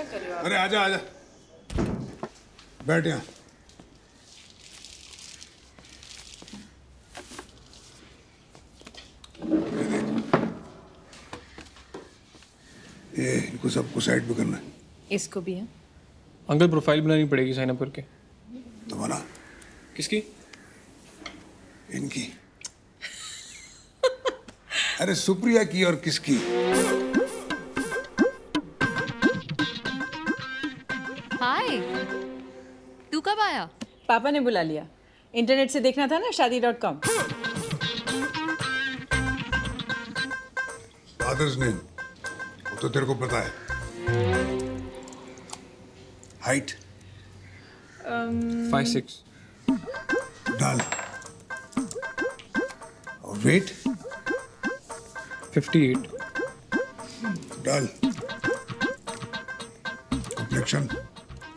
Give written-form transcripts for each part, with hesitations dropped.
क्या कर रहे हो आप? अरे आजा आजा, बैठ यहाँ। ये इनको सबको साइड पे करना है। इसको भी है। अंकल प्रोफाइल बनानी पड़ेगी साइन अप करके। तुम्हारा? किसकी? इनकी। अरे सुप्रिया की और किसकी? हाय, तू कब आया? पापा ने बुला लिया। इंटरनेट से देखना था ना शादी.com। फादर्स नेम वो तो तेरे को पता है। हाइट 5'6". डाल। और वेट 58। डाल। कॉम्प्लेक्शन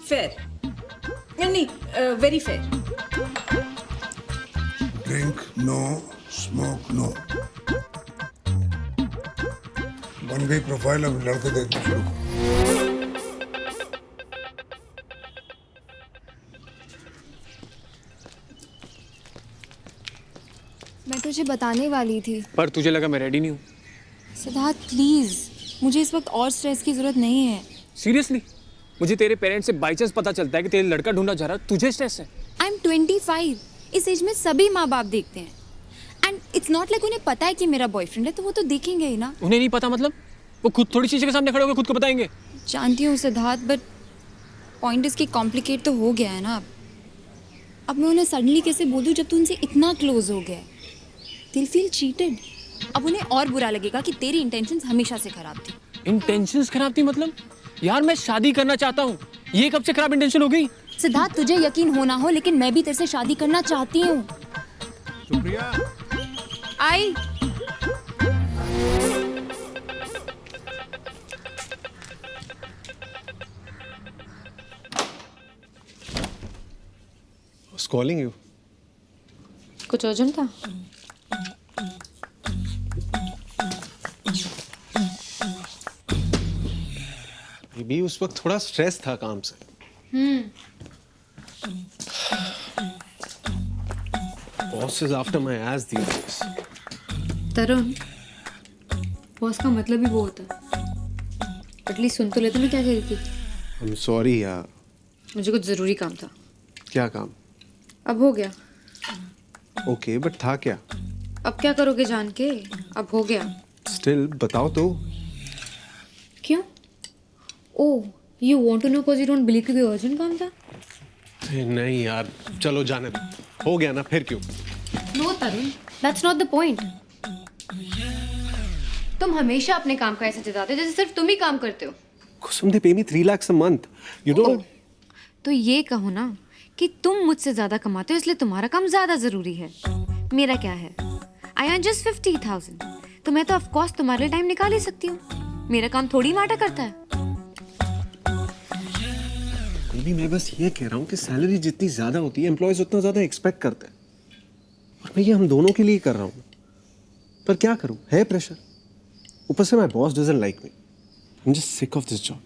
फेयर नहीं, very fair. Drink no, smoke no. बन गई प्रोफाइल, अब लड़के देखना शुरू करो। मैं तुझे बताने वाली थी। पर तुझे लगा मैं रेडी नहीं हूँ? सिद्धार्थ प्लीज, मुझे इस वक्त और स्ट्रेस की जरूरत नहीं है। सीरियसली? मुझे तेरे पेरेंट्स से बाई चांस पता चलता है कि तेरे लड़का ढूंढा जा रहा है, तुझे स्ट्रेस है? I am 25। इस एज में सभी माँ बाप देखते हैं। एंड इट्स नॉट लाइक उन्हें पता है कि मेरा बॉयफ्रेंड है तो वो तो देखेंगे ही ना। उन्हें नहीं पता मतलब? वो खुद थोड़ी शीशे के सामने खड़े होकर खुद को बताएंगे। जानती हूँ सिद्धार्थ, बट पॉइंट इसकी कॉम्प्लिकेट तो हो गया है ना। अब मैं उन्हें सडनली कैसे बोल दूँ जब तू उनसे इतना क्लोज हो गया है? दिल फील चीटेड। अब उन्हें और बुरा लगेगा कि तेरी इंटेंशंस हमेशा से खराब थी। इंटेंशंस खराब थी मतलब? यार मैं शादी करना चाहता हूँ, ये कब से खराब इंटेंशन हो गई? सिद्धार्थ तुझे यकीन हो ना हो, लेकिन मैं भी तेरे से शादी करना चाहती हूँ। सुप्रिया आई was calling you. कुछ अर्जेंट था? भी उस वक्त थोड़ा स्ट्रेस था काम से। Boss is after my ass these days. Tarun, boss का मतलब ही वो होता है। एटलीस्ट सुन तो लेते मैं क्या कह रही थी। I'm sorry यार। मुझे कुछ जरूरी काम था। क्या काम? अब हो गया। ओके बट था क्या? अब क्या करोगे जान के? अब हो गया। स्टिल बताओ तो। क्यों? Oh, you want to know because you don't believe कि कोई अर्जेंट काम था? नहीं यार, चलो जाने दो। हो गया ना, फिर क्यों? No Tarun, that's not the point. तुम हमेशा अपने काम का ऐसे जताते हो जैसे सिर्फ तुम ही काम करते हो। कुसुम दे पे मी 3 lakhs a month. You know? तो ये कहो ना कि तुम मुझसे ज्यादा कमाते हो इसलिए तुम्हारा काम ज्यादा जरूरी है। मेरा क्या है? I earn just 50,000। तो मैं तो ऑफ कोर्स तुम्हारे लिए टाइम निकाल ही सकती हूँ। मेरा काम थोड़ी मैटर करता है। अभी मैं बस ये कह रहा हूँ कि सैलरी जितनी ज्यादा होती है एम्प्लॉयज उतना ज्यादा एक्सपेक्ट करते हैं, और मैं ये हम दोनों के लिए कर रहा हूँ। पर क्या करूँ, है प्रेशर। ऊपर से my boss doesn't like me. I am just sick of this job.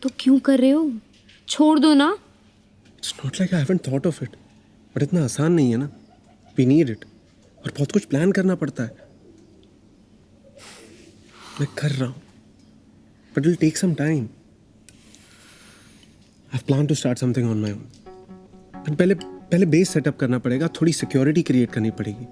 तो क्यों कर रहे हो? छोड़ दो ना। It's not like I haven't thought of it, but इतना आसान नहीं है ना। वी नीड इट, और बहुत कुछ प्लान करना पड़ता है। मैं कर रहा हूँ, but it will take some time. I have plan to start something on my own. पहले बेस सेटअप करना पड़ेगा, थोड़ी सिक्योरिटी क्रिएट करनी पड़ेगी।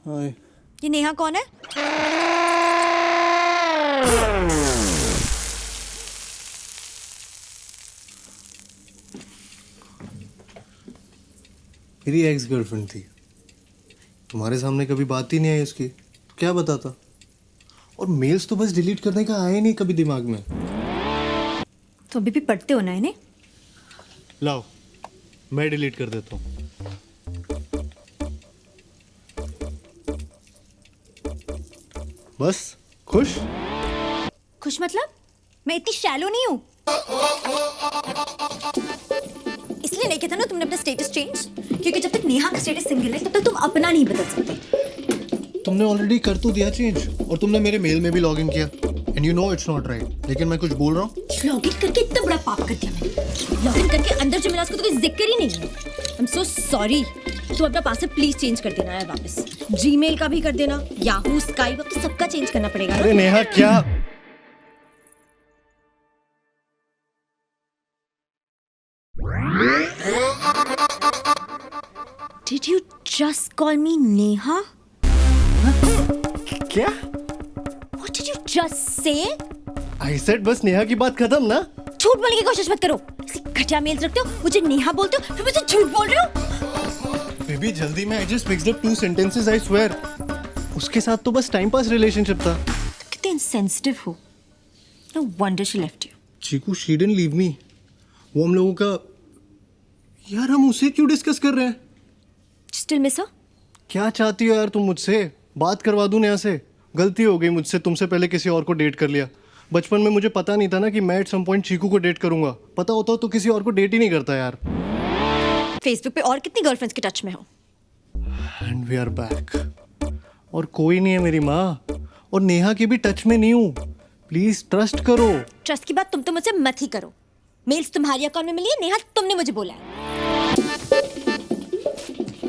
हाय, ये नेहा कौन है? मेरी एक्स गर्लफ्रेंड थी। तुम्हारे सामने कभी बात ही नहीं आई उसकी, तो क्या बताता। और मेल्स तो बस डिलीट करने का आया ही नहीं कभी दिमाग में। तो अभी भी पढ़ते हो ना इन्हें? लाओ मैं डिलीट कर देता हूँ। बस खुश? खुश मतलब? मैं इतनी शैलो नहीं हूँ। इसलिए इसीलिए नहीं कहता ना तुमने अपना स्टेटस चेंज, क्योंकि जब तक नेहा का स्टेटस सिंगल है तब तक तुम अपना नहीं बदल सकते। तुमने ऑलरेडी कर तो दिया चेंज, और तुमने मेरे मेल में भी लॉग इन किया, and you know it's not right, लेकिन मैं कुछ बोल रहा हूँ। लॉगिन करके इतना बड़ा पाप कर दिया मैंने। लॉगिन करके अंदर जो मिला उसको तो कोई जिक्र ही नहीं है। I am so sorry. तू अपना पासवर्ड प्लीज चेंज कर देना यार वापस। जीमेल का भी कर देना, याहू, स्काइप, अब तो सबका चेंज करना पड़ेगा अरे ना। नेहा क्या? Did you just call me Neha? क्या? What did you just say? I said बस नेहा की बात खत्म ना। झूठ बोलने की कोशिश मत करो। ऐसे घटिया मेल्स रखते हो, मुझे नेहा बोलते हो, फिर मुझे झूठ बोल रहे हो। बेबी जल्दी में, I just mixed up 2 sentences, I swear. उसके साथ तो बस टाइम पास रिलेशनशिप था। कितने इनसेंसिटिव हो। No wonder she left you. Chiku she didn't leave me. वो हम लोगों का, यार हम उसे क्यों डिस्कस कर रहे हैं? Still miss her? क्या चाहती हो यार तुम मुझसे? बात करवा दूं नेहा से? गलती हो गई मुझसे, तुमसे पहले किसी और को डेट कर लिया। बचपन में मुझे पता नहीं था ना कि मैं एट सम पॉइंट चीकू को डेट करूंगा। पता होता तो किसी और को डेट ही नहीं करता यार। फेसबुक पे और कितनी गर्लफ्रेंड्स के टच में हो? And we are back. और कोई नहीं है मेरी माँ, और नेहा की भी टच में नहीं हूँ। प्लीज ट्रस्ट करो। ट्रस्ट की बात तुम तो मुझसे मत ही करो। मेल्स तुम्हारी अकाउंट में मिली है, नेहा तुमने मुझे बोला है।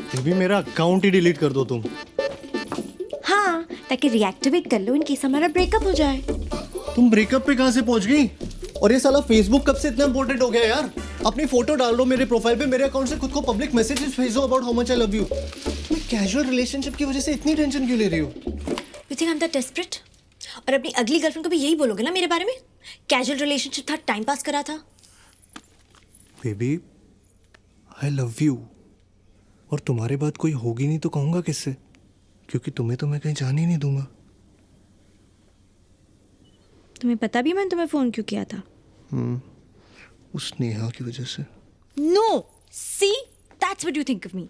फिर भी मेरा अकाउंट ही डिलीट कर दो तुम। हाँ, ताकि रिएक्टिवेट कर लो इन केस हमारा ब्रेकअप हो जाए। तुम ब्रेकअप पे कहाँ से पहुंच गई? और ये साला फेसबुक कब से इतना इंपॉर्टेंट हो गया यार? अपनी फोटो डाल दो मेरे प्रोफाइल पे, मेरे अकाउंट से खुद को पब्लिक मैसेजेस भेजो about how much I love you. मैं कैजुअल रिलेशनशिप की वजह से इतनी टेंशन क्यों ले रही हो? You think I am that desperate? और अपनी अगली गर्लफ्रेंड को भी यही बोलोगे ना मेरे बारे में? कैजुअल रिलेशनशिप था, टाइम पास करा था। बेबी आई लव यू, और तुम्हारे बाद कोई होगी नहीं तो कहूंगा किससे? क्योंकि तुम्हें तो मैं कहीं जाने ही नहीं दूंगा। तुम्हें पता भी मैंने तुम्हें फोन क्यों किया था? उस नेहा की वजह से। No, see that's what you think of me.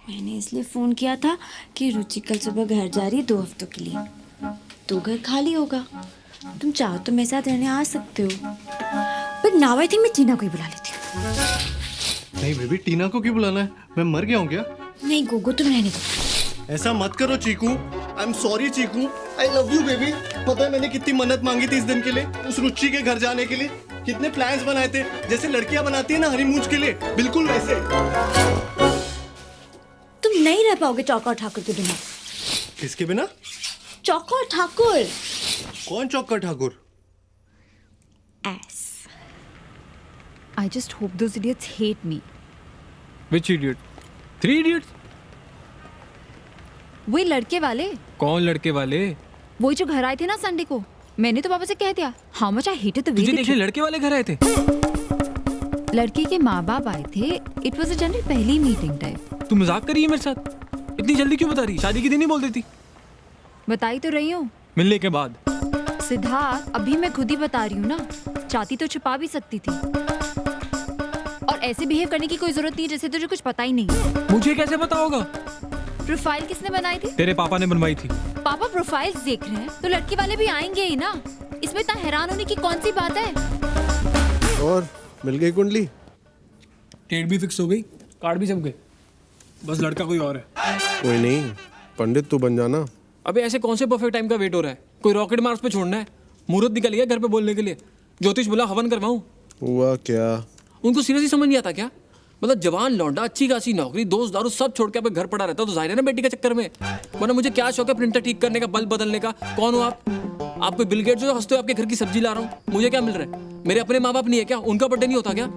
मैंने इसलिए फोन किया था कि रुचि कल सुबह घर जा रही है 2 हफ्तों के लिए, तो घर खाली होगा। तुम चाहो तो मेरे साथ रहने आ सकते हो, बट नाउ आई थिंक मैं टीना को ही बुला लेती हूँ। नहीं बेबी, टीना को क्यों बुलाना है? मैं मर गया हूँ क्या? नहीं गोगो, तुम रहने दो। ऐसा मत करो Chiku. I am sorry Chiku, I love you baby. पता है मैंने कितनी मन्नत मांगी थी इस दिन के लिए, उस रुचि के घर जाने के लिए। कितने प्लान्स बनाए थे, जैसे लड़कियां बनाती है ना हनीमून के लिए, बिल्कुल वैसे। तुम नहीं रह पाओगे चौका और ठाकुर के बिना। किसके बिना? चौका और ठाकुर। कौन चौकर Thakur? Yes. I just hope those idiots hate me. Which idiot? 3 idiots? वही लड़के वाले, कौन लड़के वाले? वही जो घर आए थे ना संडे को। मैंने तो पापा से कह दिया how much I hated the way तुझे they देखने लड़के वाले घर आए थे? लड़की के माँ बाप आए थे। It was a general पहली मीटिंग टाइप। तू मजाक कर रही है मेरे साथ? इतनी जल्दी क्यों बता रही? शादी के दिन ही बोल देती। बताई तो रही हूँ। मिलने के बाद। सिद्धार्थ, अभी मैं खुद ही बता रही हूँ ना। चाहती तो छुपा भी सकती थी, और ऐसे बिहेव करने की कोई जरूरत नहीं जैसे तुझे कुछ पता ही नहीं। मुझे कैसे पता होगा? प्रोफाइल किसने बनाई थी? तेरे पापा ने बनवाई थी। पापा प्रोफाइल्स देख रहे हैं तो लड़की वाले भी आएंगे ही ना। इसमें इतना हैरान होने की कौन सी बात है? और मिल गई कुंडली? डेट भी फिक्स हो गई, कार्ड भी छप गए, बस लड़का कोई और है। कोई नहीं, पंडित तू बन जाना। अबे ऐसे कौन से परफेक्ट टाइम का वेट हो रहा है? कोई रॉकेट मार्स पे छोड़ना है? मुहूर्त निकल गया घर पे बोलने के लिए। ज्योतिष बोला हवन करवाऊं। हुआ क्या? उनको सीरियसली समझ नहीं आता क्या? मतलब जवान लौंडा, अच्छी खासी नौकरी, दोस्त दारू सब छोड़ के घर पड़ा रहता, तो जाहिर है ना बेटी के चक्कर में। वरना मुझे क्या शौक है प्रिंटर ठीक करने का, बल्ब बदलने का? कौन हो आप? आप कोई बिल गेट्स जो हंसते हो आपके घर की सब्जी ला रहा हूँ? मुझे क्या मिल रहा है? मेरे अपने माँ बाप नहीं है क्या? उनका बर्थडे नहीं होता क्या?